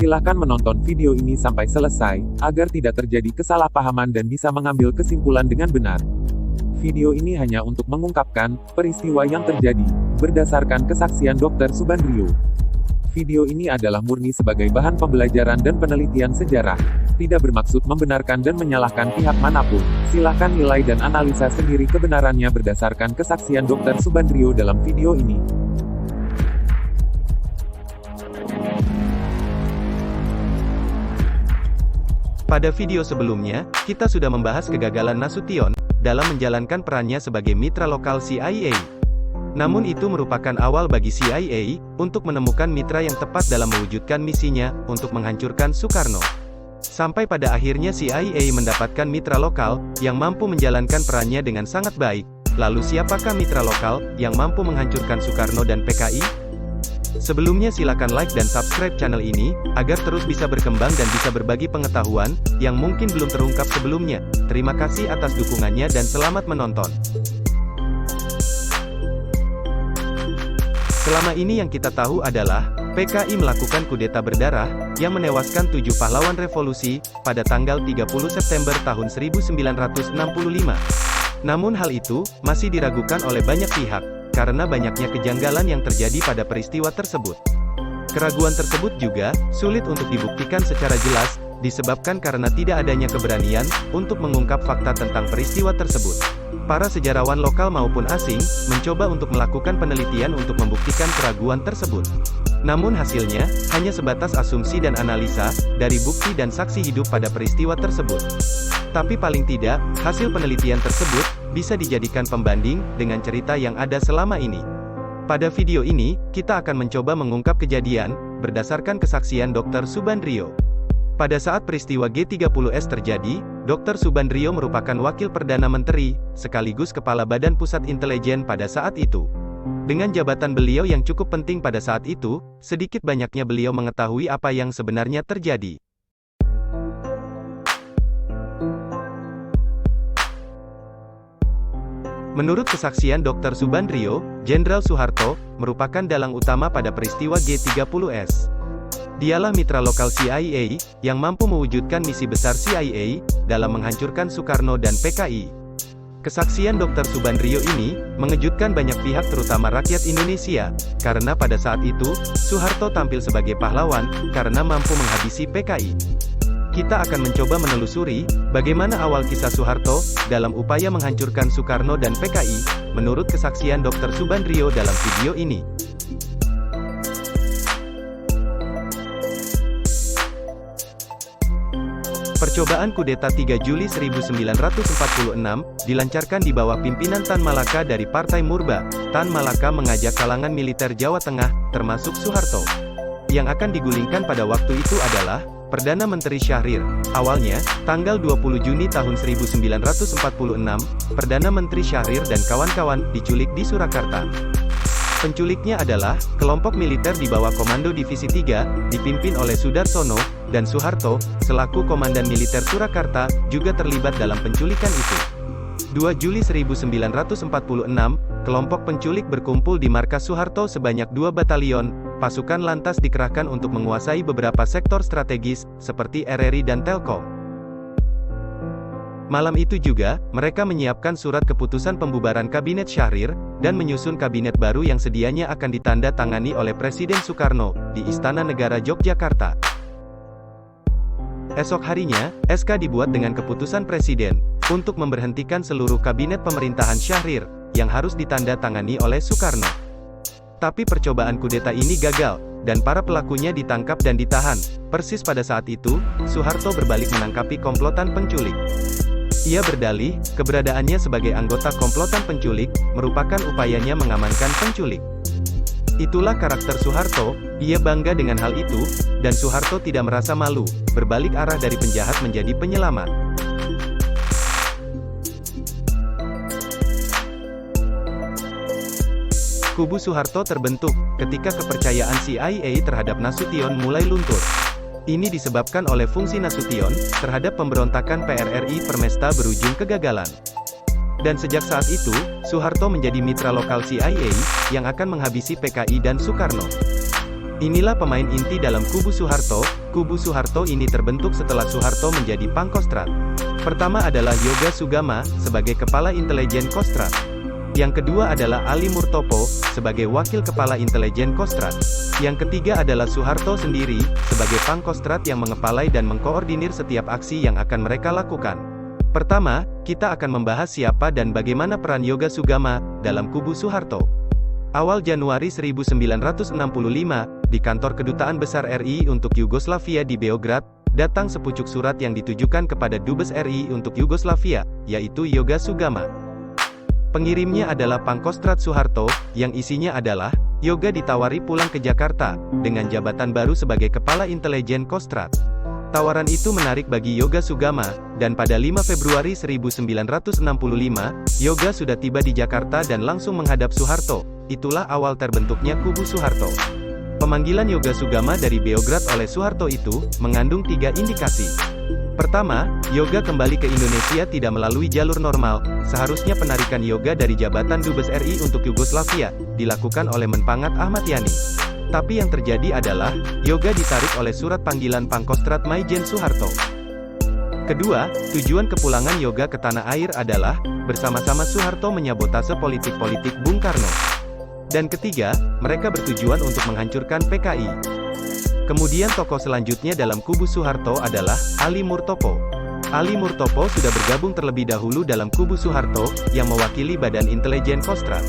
Silahkan menonton video ini sampai selesai, agar tidak terjadi kesalahpahaman dan bisa mengambil kesimpulan dengan benar. Video ini hanya untuk mengungkapkan peristiwa yang terjadi, berdasarkan kesaksian Dr. Subandrio. Video ini adalah murni sebagai bahan pembelajaran dan penelitian sejarah. Tidak bermaksud membenarkan dan menyalahkan pihak manapun. Silahkan nilai dan analisa sendiri kebenarannya berdasarkan kesaksian Dr. Subandrio dalam video ini. Pada video sebelumnya, kita sudah membahas kegagalan Nasution dalam menjalankan perannya sebagai mitra lokal CIA. Namun itu merupakan awal bagi CIA untuk menemukan mitra yang tepat dalam mewujudkan misinya untuk menghancurkan Soekarno. Sampai pada akhirnya CIA mendapatkan mitra lokal yang mampu menjalankan perannya dengan sangat baik. Lalu siapakah mitra lokal yang mampu menghancurkan Soekarno dan PKI? Sebelumnya silakan like dan subscribe channel ini, agar terus bisa berkembang dan bisa berbagi pengetahuan, yang mungkin belum terungkap sebelumnya. Terima kasih atas dukungannya dan selamat menonton. Selama ini yang kita tahu adalah, PKI melakukan kudeta berdarah, yang menewaskan 7 pahlawan revolusi, pada tanggal 30 September tahun 1965. Namun hal itu, masih diragukan oleh banyak pihak, karena banyaknya kejanggalan yang terjadi pada peristiwa tersebut. Keraguan tersebut juga sulit untuk dibuktikan secara jelas, disebabkan karena tidak adanya keberanian untuk mengungkap fakta tentang peristiwa tersebut. Para sejarawan lokal maupun asing mencoba untuk melakukan penelitian untuk membuktikan keraguan tersebut. Namun hasilnya hanya sebatas asumsi dan analisa dari bukti dan saksi hidup pada peristiwa tersebut. Tapi paling tidak, hasil penelitian tersebut bisa dijadikan pembanding dengan cerita yang ada selama ini. Pada video ini, kita akan mencoba mengungkap kejadian berdasarkan kesaksian Dr. Subandrio. Pada saat peristiwa G30S terjadi, Dr. Subandrio merupakan Wakil Perdana Menteri, sekaligus Kepala Badan Pusat Intelijen pada saat itu. Dengan jabatan beliau yang cukup penting pada saat itu, sedikit banyaknya beliau mengetahui apa yang sebenarnya terjadi. Menurut kesaksian Dr. Subandrio, Jenderal Soeharto merupakan dalang utama pada peristiwa G30S. Dialah mitra lokal CIA yang mampu mewujudkan misi besar CIA dalam menghancurkan Soekarno dan PKI. Kesaksian Dr. Subandrio ini mengejutkan banyak pihak terutama rakyat Indonesia, karena pada saat itu, Soeharto tampil sebagai pahlawan karena mampu menghabisi PKI. Kita akan mencoba menelusuri bagaimana awal kisah Soeharto dalam upaya menghancurkan Soekarno dan PKI, menurut kesaksian Dr. Subandrio dalam video ini. Percobaan kudeta 3 Juli 1946 dilancarkan di bawah pimpinan Tan Malaka dari Partai Murba. Tan Malaka mengajak kalangan militer Jawa Tengah, termasuk Soeharto. Yang akan digulingkan pada waktu itu adalah Perdana Menteri Syahrir. Awalnya, tanggal 20 Juni tahun 1946, Perdana Menteri Syahrir dan kawan-kawan diculik di Surakarta. Penculiknya adalah kelompok militer di bawah Komando Divisi 3, dipimpin oleh Sudarsono, dan Soeharto, selaku Komandan Militer Surakarta, juga terlibat dalam penculikan itu. 2 Juli 1946, kelompok penculik berkumpul di markas Soeharto sebanyak 2 batalion, pasukan lantas dikerahkan untuk menguasai beberapa sektor strategis, seperti RRI dan Telkom. Malam itu juga, mereka menyiapkan surat keputusan pembubaran Kabinet Syahrir, dan menyusun kabinet baru yang sedianya akan ditanda tangani oleh Presiden Soekarno, di Istana Negara Yogyakarta. Esok harinya, SK dibuat dengan keputusan Presiden, untuk memberhentikan seluruh kabinet pemerintahan Syahrir, yang harus ditanda tangani oleh Soekarno. Tapi percobaan kudeta ini gagal, dan para pelakunya ditangkap dan ditahan. Persis pada saat itu, Soeharto berbalik menangkapi komplotan penculik. Ia berdalih, keberadaannya sebagai anggota komplotan penculik, merupakan upayanya mengamankan penculik. Itulah karakter Soeharto, ia bangga dengan hal itu, dan Soeharto tidak merasa malu, berbalik arah dari penjahat menjadi penyelamat. Kubu Soeharto terbentuk, ketika kepercayaan CIA terhadap Nasution mulai luntur. Ini disebabkan oleh fungsi Nasution terhadap pemberontakan PRRI Permesta berujung kegagalan. Dan sejak saat itu, Soeharto menjadi mitra lokal CIA yang akan menghabisi PKI dan Soekarno. Inilah pemain inti dalam kubu Soeharto. Kubu Soeharto ini terbentuk setelah Soeharto menjadi Pangkostrat. Pertama adalah Yoga Sugama, sebagai Kepala Intelijen Kostrad. Yang kedua adalah Ali Murtopo, sebagai Wakil Kepala Intelijen Kostrad. Yang ketiga adalah Soeharto sendiri, sebagai Pangkostrat yang mengepalai dan mengkoordinir setiap aksi yang akan mereka lakukan. Pertama, kita akan membahas siapa dan bagaimana peran Yoga Sugama dalam kubu Soeharto. Awal Januari 1965, di kantor Kedutaan Besar RI untuk Yugoslavia di Beograd, datang sepucuk surat yang ditujukan kepada Dubes RI untuk Yugoslavia, yaitu Yoga Sugama. Pengirimnya adalah Pangkostrat Soeharto, yang isinya adalah, Yoga ditawari pulang ke Jakarta, dengan jabatan baru sebagai Kepala Intelijen Kostrad. Tawaran itu menarik bagi Yoga Sugama, dan pada 5 Februari 1965, Yoga sudah tiba di Jakarta dan langsung menghadap Soeharto. Itulah awal terbentuknya kubu Soeharto. Pemanggilan Yoga Sugama dari Beograd oleh Soeharto itu, mengandung 3 indikasi. Pertama, Yoga kembali ke Indonesia tidak melalui jalur normal. Seharusnya penarikan Yoga dari jabatan Dubes RI untuk Yugoslavia, dilakukan oleh Menpangat Ahmad Yani. Tapi yang terjadi adalah, Yoga ditarik oleh surat panggilan Pangkostrat Maijen Soeharto. Kedua, tujuan kepulangan Yoga ke tanah air adalah, bersama-sama Soeharto menyabotase politik-politik Bung Karno. Dan ketiga, mereka bertujuan untuk menghancurkan PKI. Kemudian tokoh selanjutnya dalam kubu Soeharto adalah, Ali Murtopo. Ali Murtopo sudah bergabung terlebih dahulu dalam kubu Soeharto, yang mewakili Badan Intelijen Kostrad.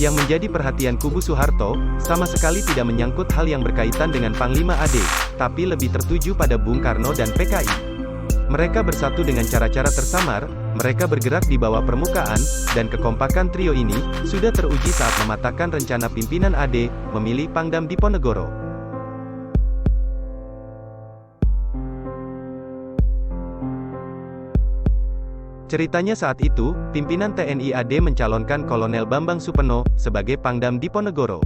Yang menjadi perhatian kubu Soeharto, sama sekali tidak menyangkut hal yang berkaitan dengan Panglima AD, tapi lebih tertuju pada Bung Karno dan PKI. Mereka bersatu dengan cara-cara tersamar, mereka bergerak di bawah permukaan, dan kekompakan trio ini, sudah teruji saat mematahkan rencana pimpinan AD, memilih Pangdam Diponegoro. Ceritanya saat itu, pimpinan TNI AD mencalonkan Kolonel Bambang Supeno, sebagai Pangdam Diponegoro.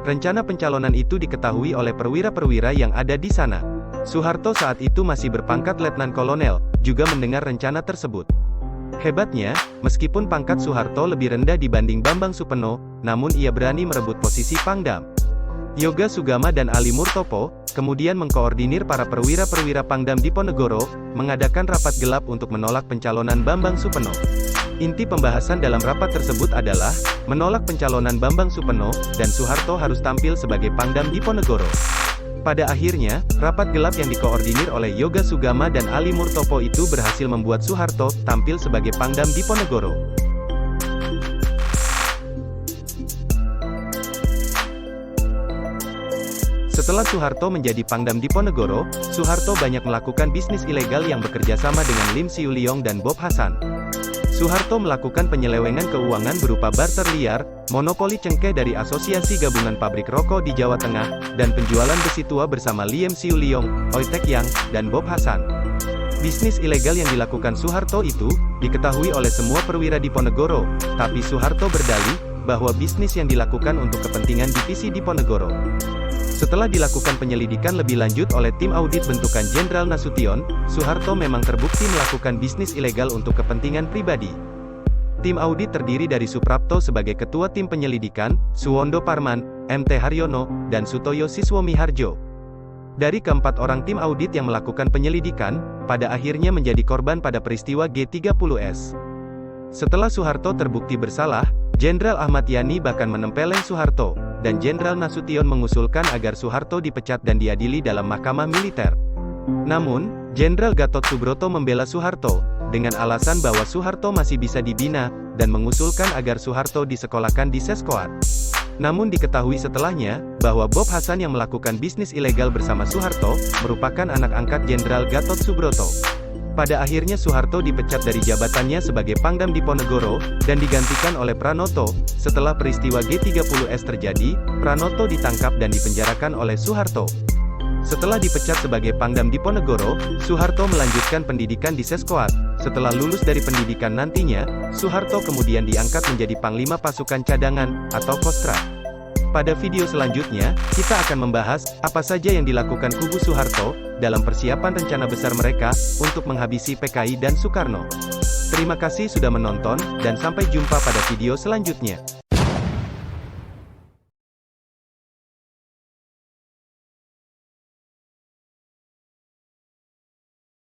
Rencana pencalonan itu diketahui oleh perwira-perwira yang ada di sana. Soeharto saat itu masih berpangkat Letnan Kolonel, juga mendengar rencana tersebut. Hebatnya, meskipun pangkat Soeharto lebih rendah dibanding Bambang Supeno, namun ia berani merebut posisi Pangdam. Yoga Sugama dan Ali Murtopo, kemudian mengkoordinir para perwira-perwira Pangdam Diponegoro, mengadakan rapat gelap untuk menolak pencalonan Bambang Supeno. Inti pembahasan dalam rapat tersebut adalah, menolak pencalonan Bambang Supeno, dan Soeharto harus tampil sebagai Pangdam Diponegoro. Pada akhirnya, rapat gelap yang dikoordinir oleh Yoga Sugama dan Ali Murtopo itu berhasil membuat Soeharto tampil sebagai Pangdam Diponegoro. Setelah Soeharto menjadi Pangdam Diponegoro, Soeharto banyak melakukan bisnis ilegal yang bekerja sama dengan Lim Siuliong dan Bob Hasan. Soeharto melakukan penyelewengan keuangan berupa barter liar, monopoli cengkeh dari Asosiasi Gabungan Pabrik Rokok di Jawa Tengah, dan penjualan besi tua bersama Lim Siuliong, Oi Tek Yang, dan Bob Hasan. Bisnis ilegal yang dilakukan Soeharto itu, diketahui oleh semua perwira Diponegoro, tapi Soeharto berdalih, bahwa bisnis yang dilakukan untuk kepentingan divisi Diponegoro. Setelah dilakukan penyelidikan lebih lanjut oleh tim audit bentukan Jenderal Nasution, Soeharto memang terbukti melakukan bisnis ilegal untuk kepentingan pribadi. Tim audit terdiri dari Suprapto sebagai ketua tim penyelidikan, Suwondo Parman, MT Haryono, dan Sutoyo Siswomiharjo. Dari keempat orang tim audit yang melakukan penyelidikan, pada akhirnya menjadi korban pada peristiwa G30S. Setelah Soeharto terbukti bersalah, Jenderal Ahmad Yani bahkan menempeleng Soeharto, dan Jenderal Nasution mengusulkan agar Soeharto dipecat dan diadili dalam mahkamah militer. Namun, Jenderal Gatot Subroto membela Soeharto, dengan alasan bahwa Soeharto masih bisa dibina, dan mengusulkan agar Soeharto disekolahkan di Seskoad. Namun diketahui setelahnya, bahwa Bob Hasan yang melakukan bisnis ilegal bersama Soeharto, merupakan anak angkat Jenderal Gatot Subroto. Pada akhirnya Soeharto dipecat dari jabatannya sebagai Pangdam Diponegoro, dan digantikan oleh Pranoto. Setelah peristiwa G30S terjadi, Pranoto ditangkap dan dipenjarakan oleh Soeharto. Setelah dipecat sebagai Pangdam Diponegoro, Soeharto melanjutkan pendidikan di Seskoad. Setelah lulus dari pendidikan nantinya, Soeharto kemudian diangkat menjadi Panglima Pasukan Cadangan, atau Kostrad. Pada video selanjutnya, kita akan membahas, apa saja yang dilakukan kubu Soeharto, dalam persiapan rencana besar mereka, untuk menghabisi PKI dan Soekarno. Terima kasih sudah menonton, dan sampai jumpa pada video selanjutnya.